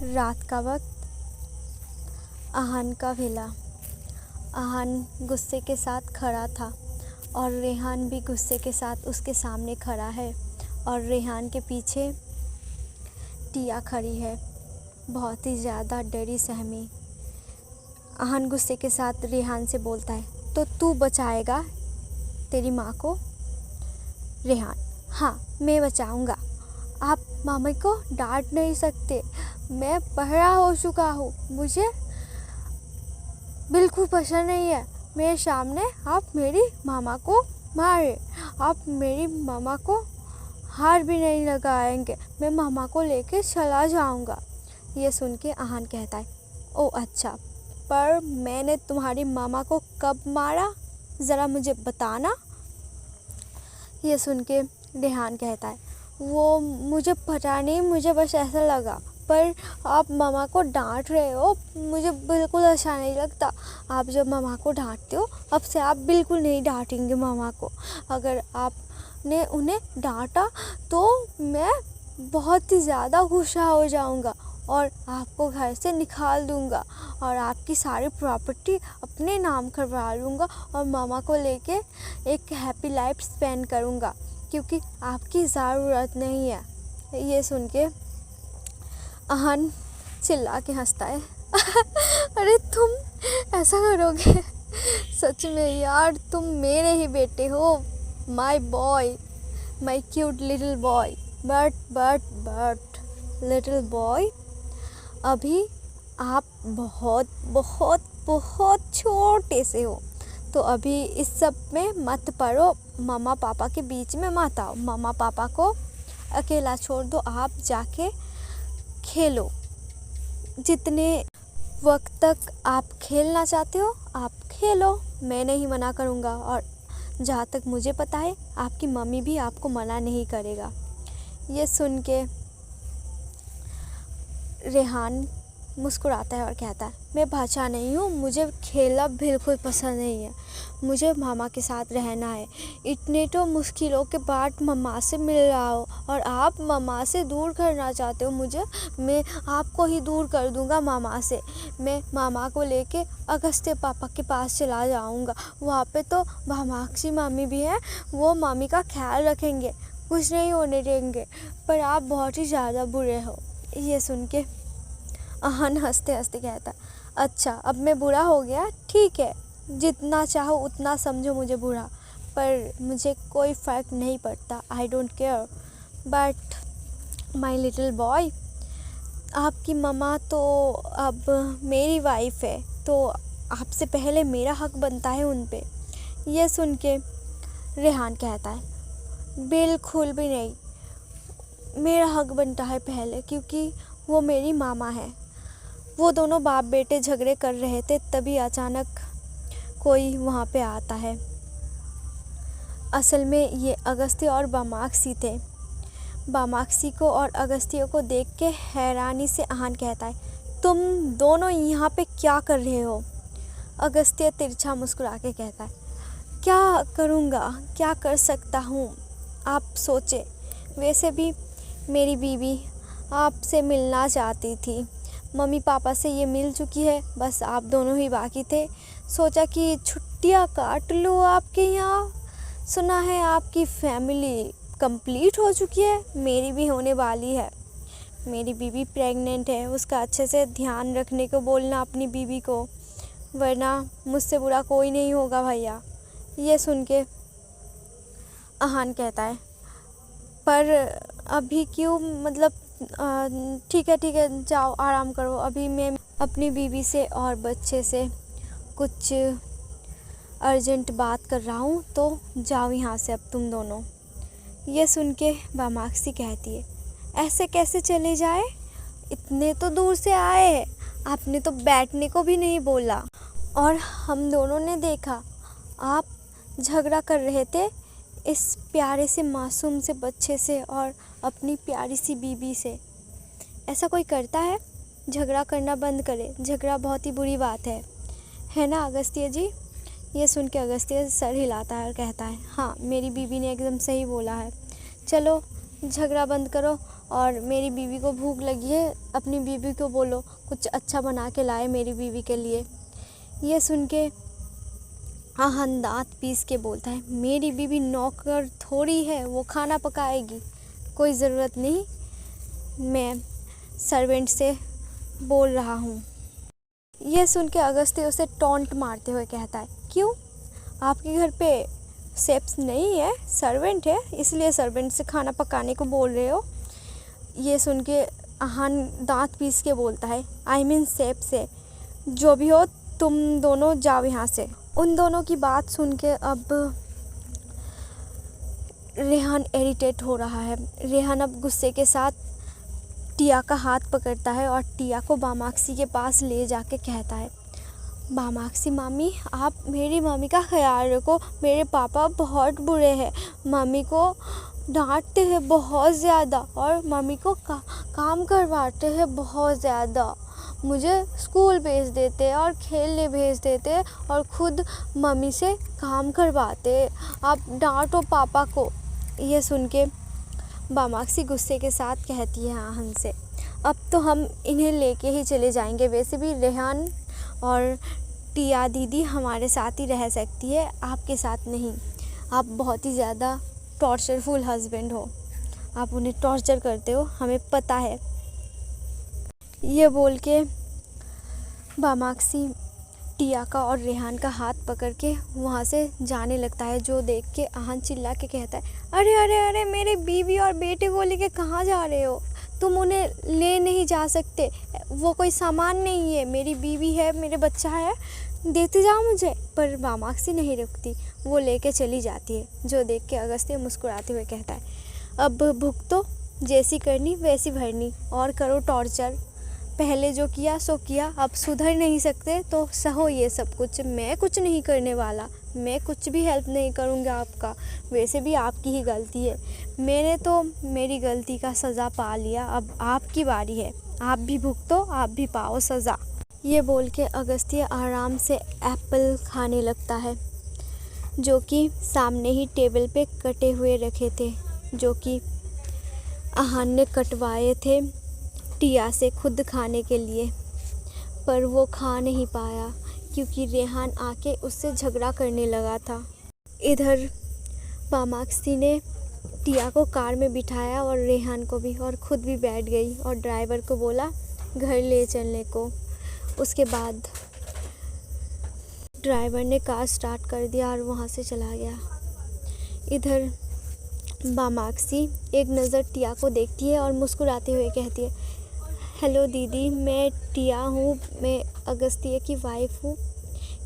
रात का वक्त, आहान का विला। आहान गुस्से के साथ खड़ा था और रेहान भी गुस्से के साथ उसके सामने खड़ा है और रेहान के पीछे टिया खड़ी है, बहुत ही ज़्यादा डरी सहमी। आहान गुस्से के साथ रेहान से बोलता है, तो तू बचाएगा तेरी माँ को? रेहान, हाँ मैं बचाऊंगा। आप मामा को डांट नहीं सकते, मैं बड़ा हो चुका हूँ, मुझे बिल्कुल पसंद नहीं है मेरे सामने आप मेरी मामा को मारे। आप मेरी मामा को हार भी नहीं लगाएंगे, मैं मामा को लेके चला जाऊंगा। ये सुन के आहान कहता है, ओ अच्छा, पर मैंने तुम्हारी मामा को कब मारा, ज़रा मुझे बताना। ये सुन के रेहान कहता है, वो मुझे पता नहीं, मुझे बस ऐसा लगा, पर आप मामा को डांट रहे हो, मुझे बिल्कुल अच्छा नहीं लगता। आप जब मामा को डांटते हो, अब से आप बिल्कुल नहीं डांटेंगे मामा को। अगर आपने उन्हें डांटा तो मैं बहुत ही ज़्यादा गुस्सा हो जाऊंगा और आपको घर से निकाल दूंगा और आपकी सारी प्रॉपर्टी अपने नाम करवा लूँगा और मामा को लेके एक हैप्पी लाइफ स्पेंड करूँगा, क्योंकि आपकी ज़रूरत नहीं है। ये सुन के आहान चिल्ला के हंसता है अरे तुम ऐसा करोगे? सच में यार, तुम मेरे ही बेटे हो, my boy, my cute little boy. But little boy, अभी आप बहुत बहुत बहुत छोटे से हो, तो अभी इस सब में मत पड़ो, मामा पापा के बीच में मत आओ, मामा पापा को अकेला छोड़ दो, आप जाके खेलो। जितने वक्त तक आप खेलना चाहते हो आप खेलो, मैं नहीं मना करूँगा, और जहाँ तक मुझे पता है आपकी मम्मी भी आपको मना नहीं करेगा। ये सुन के रेहान मुस्कुराता है और कहता है, मैं बच्चा नहीं हूँ, मुझे खेलना बिल्कुल पसंद नहीं है, मुझे मामा के साथ रहना है। इतने तो मुश्किलों के बाद मामा से मिल रहा हो और आप मामा से दूर करना चाहते हो मुझे, मैं आपको ही दूर कर दूँगा मामा से। मैं मामा को लेके अगस्त्य पापा के पास चला जाऊँगा, वहाँ पे तो भामाक्षी मामी भी हैं, वो मामी का ख्याल रखेंगे, कुछ नहीं होने देंगे, पर आप बहुत ही ज़्यादा बुरे हो। ये सुन के आहान हंसते हंसते कहता, अच्छा अब मैं बुरा हो गया, ठीक है, जितना चाहो उतना समझो मुझे बुरा, पर मुझे कोई फ़र्क नहीं पड़ता, I don't care. But my little boy, आपकी मम्मा तो अब मेरी वाइफ है, तो आपसे पहले मेरा हक बनता है उन पे। ये सुन के रेहान कहता है, बिल्कुल भी नहीं, मेरा हक बनता है पहले, क्योंकि वो मेरी मामा है। वो दोनों बाप बेटे झगड़े कर रहे थे, तभी अचानक कोई वहाँ पे आता है। असल में ये अगस्त्य और भामाक्षी थे। भामाक्षी को और अगस्त्य को देख के हैरानी से आहान कहता है, तुम दोनों यहाँ पे क्या कर रहे हो? अगस्त्य तिरछा मुस्कुरा के कहता है, क्या करूँगा, क्या कर सकता हूँ, आप सोचे। वैसे भी मेरी बीवी आपसे मिलना चाहती थी, मम्मी पापा से ये मिल चुकी है, बस आप दोनों ही बाकी थे, सोचा कि छुट्टियाँ काट लो आपके यहाँ। सुना है आपकी फैमिली कंप्लीट हो चुकी है, मेरी भी होने वाली है, मेरी बीवी प्रेग्नेंट है, उसका अच्छे से ध्यान रखने को बोलना अपनी बीवी को, वरना मुझसे बुरा कोई नहीं होगा भैया। ये सुन के आहान कहता है, पर अभी क्यों, मतलब ठीक है जाओ आराम करो, अभी मैं अपनी बीवी से और बच्चे से कुछ अर्जेंट बात कर रहा हूँ, तो जाओ यहाँ से अब तुम दोनों। ये सुन के भामाक्षी कहती है, ऐसे कैसे चले जाए, इतने तो दूर से आए हैं, आपने तो बैठने को भी नहीं बोला, और हम दोनों ने देखा आप झगड़ा कर रहे थे इस प्यारे से मासूम से बच्चे से और अपनी प्यारी सी बीबी से। ऐसा कोई करता है? झगड़ा करना बंद करे, झगड़ा बहुत ही बुरी बात है ना अगस्त्य जी? ये सुन के अगस्त्य सर हिलाता है और कहता है, हाँ मेरी बीबी ने एकदम सही बोला है, चलो झगड़ा बंद करो और मेरी बीवी को भूख लगी है, अपनी बीवी को बोलो कुछ अच्छा बना के लाए मेरी बीवी के लिए। ये सुन के आहन दांत पीस के बोलता है, मेरी बीवी नौकर थोड़ी है, वो खाना पकाएगी, कोई ज़रूरत नहीं, मैं सर्वेंट से बोल रहा हूँ। यह सुन के अगस्त्य उसे टॉन्ट मारते हुए कहता है, क्यों, आपके घर पे शेफ्स नहीं है, सर्वेंट है, इसलिए सर्वेंट से खाना पकाने को बोल रहे हो। ये सुन के आहन दांत पीस के बोलता है, आई मीन शेफ से, जो भी हो तुम दोनों जाओ यहाँ से। उन दोनों की बात सुन के अब रेहान इरिटेट हो रहा है। रेहान अब गुस्से के साथ टिया का हाथ पकड़ता है और टिया को बामाक्सी के पास ले जाके कहता है, बामाक्सी मामी, आप मेरी मम्मी का ख्याल रखो, मेरे पापा बहुत बुरे हैं, मम्मी को डांटते हैं बहुत ज़्यादा और मम्मी को काम करवाते हैं बहुत ज़्यादा, मुझे स्कूल भेज देते और खेलने भेज देते और खुद मम्मी से काम करवाते, आप डांटो पापा को। यह सुन के बामाक्सी गुस्से के साथ कहती है आहन से, अब तो हम इन्हें लेके ही चले जाएंगे, वैसे भी रेहान और टिया दीदी हमारे साथ ही रह सकती है, आपके साथ नहीं, आप बहुत ही ज़्यादा टॉर्चरफुल हस्बैंड हो, आप उन्हें टॉर्चर करते हो, हमें पता है। ये बोल के बामाक्सी टिया का और रेहान का हाथ पकड़ के वहाँ से जाने लगता है, जो देख के आहन चिल्ला के कहता है, अरे अरे अरे, मेरे बीवी और बेटे को लेके कहाँ जा रहे हो, तुम उन्हें ले नहीं जा सकते, वो कोई सामान नहीं है, मेरी बीवी है, मेरे बच्चा है, देते जाओ मुझे। पर बामाक्सी नहीं रुकती, वो लेके चली जाती है, जो देख के अगस्त्य मुस्कुराते हुए कहता है, अब भुगतो, जैसी करनी वैसी भरनी, और करो टॉर्चर, पहले जो किया सो किया, अब सुधर नहीं सकते तो सहो ये सब कुछ, मैं कुछ नहीं करने वाला, मैं कुछ भी हेल्प नहीं करूँगा आपका, वैसे भी आपकी ही गलती है, मैंने तो मेरी गलती का सज़ा पा लिया, अब आपकी बारी है, आप भी भुगतो, आप भी पाओ सज़ा। ये बोल के अगस्त्य आराम से एप्पल खाने लगता है, जो कि सामने ही टेबल पे कटे हुए रखे थे, जो कि आहन ने कटवाए थे टिया से खुद खाने के लिए, पर वो खा नहीं पाया क्योंकि रेहान आके उससे झगड़ा करने लगा था। इधर बामाक्सी ने टिया को कार में बिठाया और रेहान को भी, और ख़ुद भी बैठ गई और ड्राइवर को बोला घर ले चलने को। उसके बाद ड्राइवर ने कार स्टार्ट कर दिया और वहाँ से चला गया। इधर बामाक्सी एक नज़र टिया को देखती है और मुस्कुराते हुए कहती है, हेलो दीदी, मैं टिया हूँ, मैं अगस्त्य की वाइफ हूँ।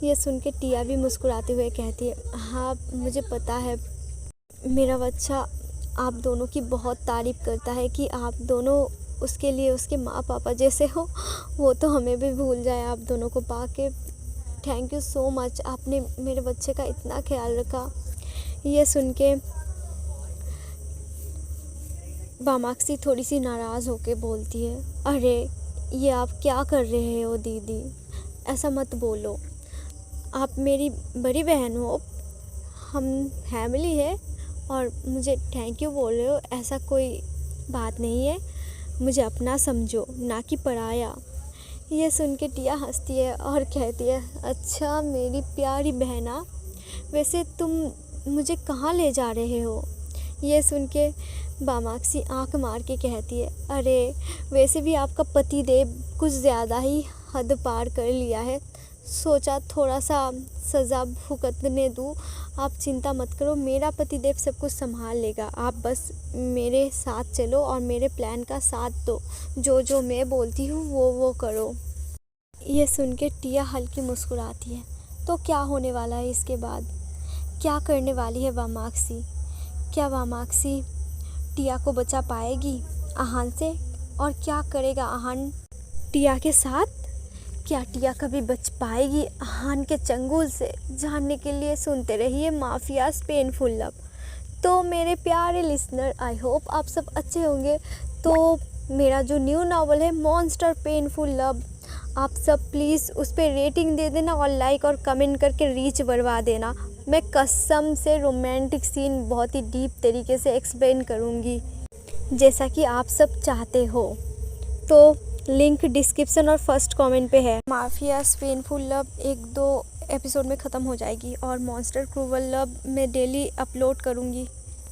यह सुन के टिया भी मुस्कुराते हुए कहती है, हाँ मुझे पता है, मेरा बच्चा आप दोनों की बहुत तारीफ़ करता है कि आप दोनों उसके लिए उसके माँ पापा जैसे हो, वो तो हमें भी भूल जाए आप दोनों को पाके, थैंक यू सो मच, आपने मेरे बच्चे का इतना ख्याल रखा। यह सुन के बामाक्सी थोड़ी सी नाराज़ होके बोलती है, अरे ये आप क्या कर रहे हो दीदी, ऐसा मत बोलो, आप मेरी बड़ी बहन हो, हम फैमिली है, और मुझे थैंक यू बोल रहे हो, ऐसा कोई बात नहीं है, मुझे अपना समझो ना कि पराया। ये सुन के टिया हंसती है और कहती है, अच्छा मेरी प्यारी बहना, वैसे तुम मुझे कहाँ ले जा रहे हो। ये सुन के बामाक्सी आँख मार के कहती है, अरे वैसे भी आपका पतिदेव कुछ ज़्यादा ही हद पार कर लिया है, सोचा थोड़ा सा सज़ा भुगतने दूँ, आप चिंता मत करो, मेरा पतिदेव सब कुछ संभाल लेगा, आप बस मेरे साथ चलो और मेरे प्लान का साथ दो, जो जो मैं बोलती हूँ वो करो। ये सुन के टिया हल्की मुस्कुराती है, तो क्या होने वाला है इसके बाद, क्या करने वाली है बामाक्सी, क्या बामाक्सी टिया को बचा पाएगी आहन से, और क्या करेगा आहन टिया के साथ, क्या टिया कभी बच पाएगी आहन के चंगुल से। जानने के लिए सुनते रहिए माफियाज़ पेनफुल लव। तो मेरे प्यारे लिसनर, आई होप आप सब अच्छे होंगे। तो मेरा जो न्यू नावल है मॉन्स्टर पेनफुल लव, आप सब प्लीज़ उस पर रेटिंग दे देना और लाइक और कमेंट करके रीच बढ़वा देना। मैं कसम से रोमांटिक सीन बहुत ही डीप तरीके से एक्सप्लेन करूँगी। जैसा कि आप सब चाहते हो। तो लिंक डिस्क्रिप्शन और फर्स्ट कमेंट पे है। माफियाज पेनफुल लव 1-2 एपिसोड में ख़त्म हो जाएगी और मॉन्स्टर क्रूवल लव मैं डेली अपलोड करूँगी।